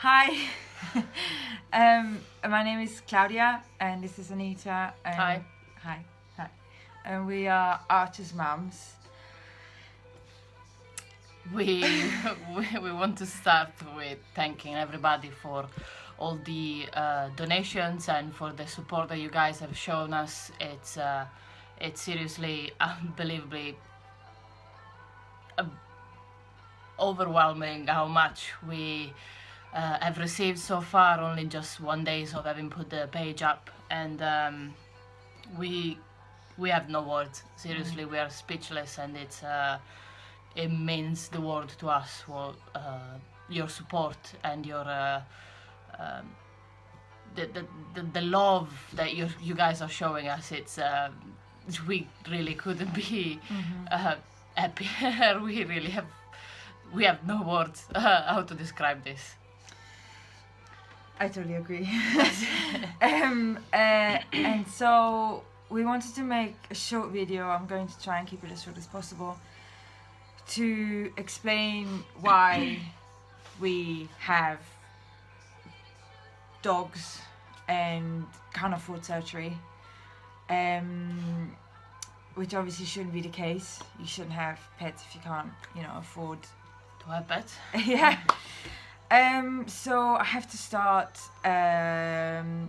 Hi, my name is Claudia, and this is Anita. And Hi. Hi. And we are Archer's mums. We we want to start with thanking everybody for all the donations and for the support that you guys have shown us. It's seriously unbelievably overwhelming how much we have received so far. Only just one day of having put the page up, and we have no words. Seriously, we are speechless, and it means the world to us for your support and your the love that you guys are showing us. It's we really couldn't be happier. We have no words how to describe this. I totally agree. And so we wanted to make a short video. I'm going to try and keep it as short as possible to explain why we have dogs and can't afford surgery, which obviously shouldn't be the case. You shouldn't have pets if you can't, afford To have pets. yeah. So I have to start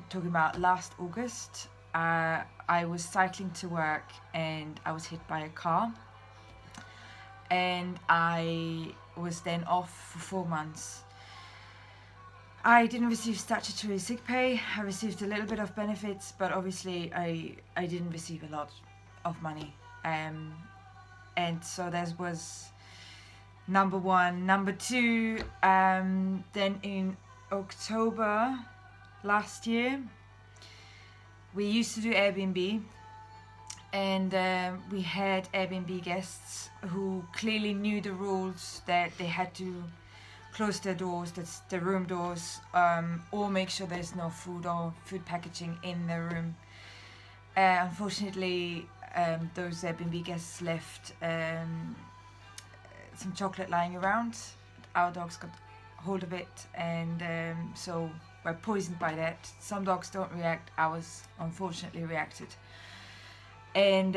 talking about last August. I was cycling to work and I was hit by a car. And I was then off for 4 months. I didn't receive statutory sick pay. I received a little bit of benefits, but obviously I didn't receive a lot of money. And so that was number one. Number two, then in October last year, we used to do Airbnb. And we had Airbnb guests who clearly knew the rules that they had to close their doors, that's the room doors, or make sure there's no food or food packaging in the room. Unfortunately, those Airbnb guests left some chocolate lying around. Our dogs got hold of it, and so we're poisoned by that. Some dogs don't react, ours unfortunately reacted. And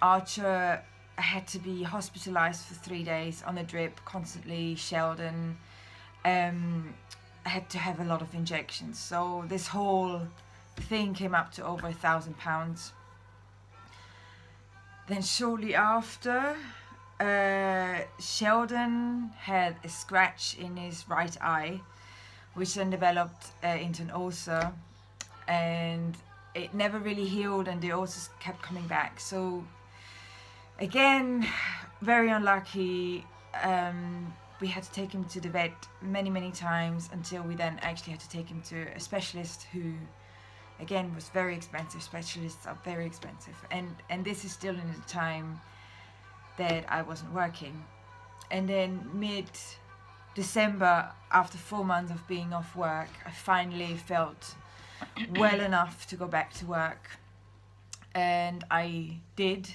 Archer had to be hospitalized for 3 days on a drip, constantly. Sheldon had to have a lot of injections. So this whole thing came up to over £1,000. Then shortly after, Sheldon had a scratch in his right eye, which then developed into an ulcer, and it never really healed, and the ulcers kept coming back. So again, very unlucky. We had to take him to the vet many times until we then actually had to take him to a specialist who, again, was very expensive. Specialists are very expensive, and this is still in the time that I wasn't working. And then mid-December, after 4 months of being off work, I finally felt well enough to go back to work, and I did.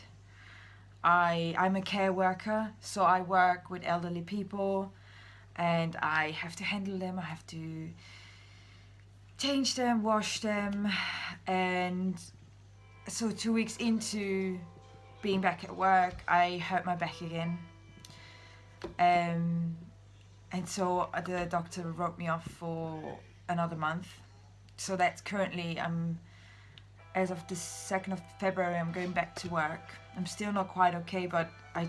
I'm a care worker, so I work with elderly people, and I have to handle them. I have to change them, wash them, and so 2 weeks into being back at work, I hurt my back again, and so the doctor wrote me off for another month. So that's currently, as of the 2nd of February, I'm going back to work. I'm still not quite okay, but I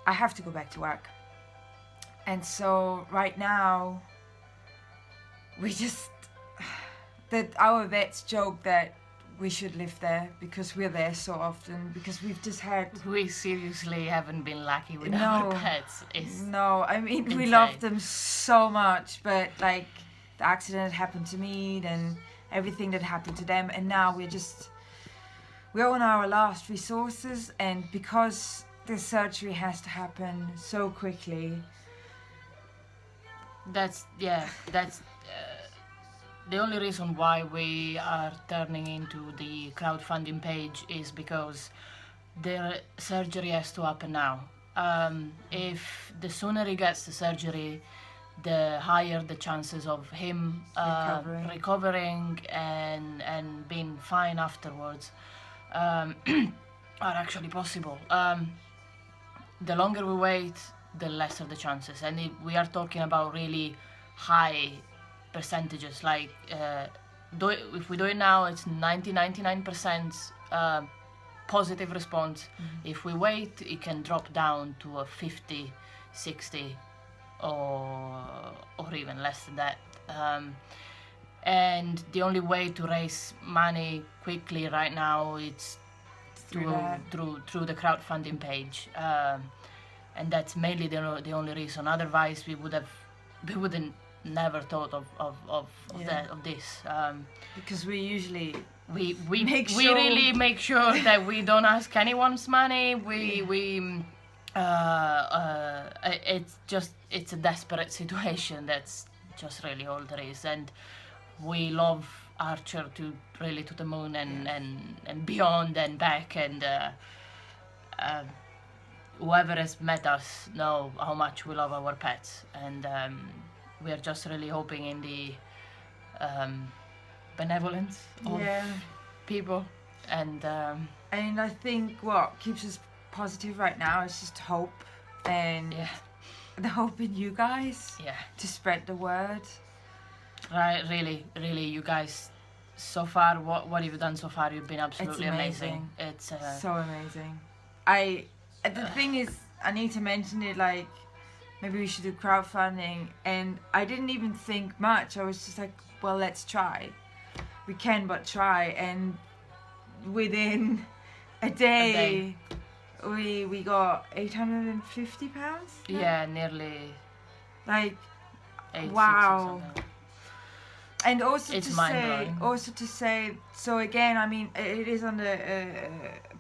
have to go back to work. And so right now, our vets joke that we should live there because we're there so often, because we've just had... We seriously haven't been lucky with No. our pets. No, I mean, we insane. love them so much, but like the accident that happened to me, then everything that happened to them, and now we're on our last resources, and because the surgery has to happen so quickly. That's the only reason why we are turning into the crowdfunding page is because the surgery has to happen now. If the sooner he gets the surgery, the higher the chances of him recovering and being fine afterwards are actually possible. The longer we wait, the lesser the chances, and we are talking about really high percentages. Like if we do it now, it's 99% positive response. If we wait, it can drop down to a 50, 60, or even less than that. And the only way to raise money quickly right now is through the crowdfunding page, and that's mainly the only reason. Otherwise, we wouldn't never thought of this. Because we usually we really make sure that we don't ask anyone's money. It's a desperate situation. That's just really all there is, and we love Archer to the moon and beyond and back, and whoever has met us know how much we love our pets, and we are just really hoping in the benevolence of people, and I think what keeps us positive right now is just hope, and the hope in you guys to spread the word. Right, really, you guys, so far, what have you done so far? You've been absolutely amazing. It's so amazing. The thing is, Anita mentioned it, like, maybe we should do crowdfunding, and I didn't even think much. I was just like, well, let's try. We can but try, and within a day. We got £850. Yeah, nearly. Like, 8, wow. 6 And also it's to say, so again, I mean, it is on the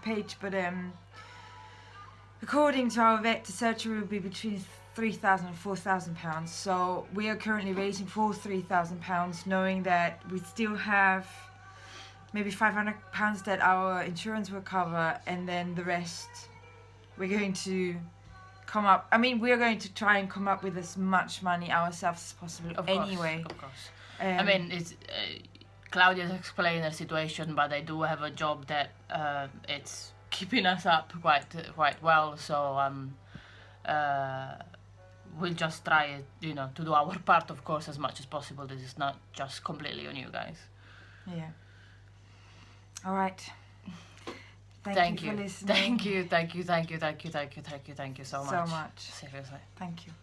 page, but according to our vet, the surgery will be between £3,000 and £4,000. So we are currently raising for £3,000, knowing that we still have maybe £500 that our insurance will cover, and then the rest we're going to come up. I mean, we're going to try and come up with as much money ourselves as possible. Of course. I mean, it's Claudia's explained her situation, but I do have a job that it's keeping us up quite well. So we'll just try, to do our part, of course, as much as possible. This is not just completely on you guys. Yeah. All right. Thank you for listening. Thank you so much. So much. Seriously. Thank you.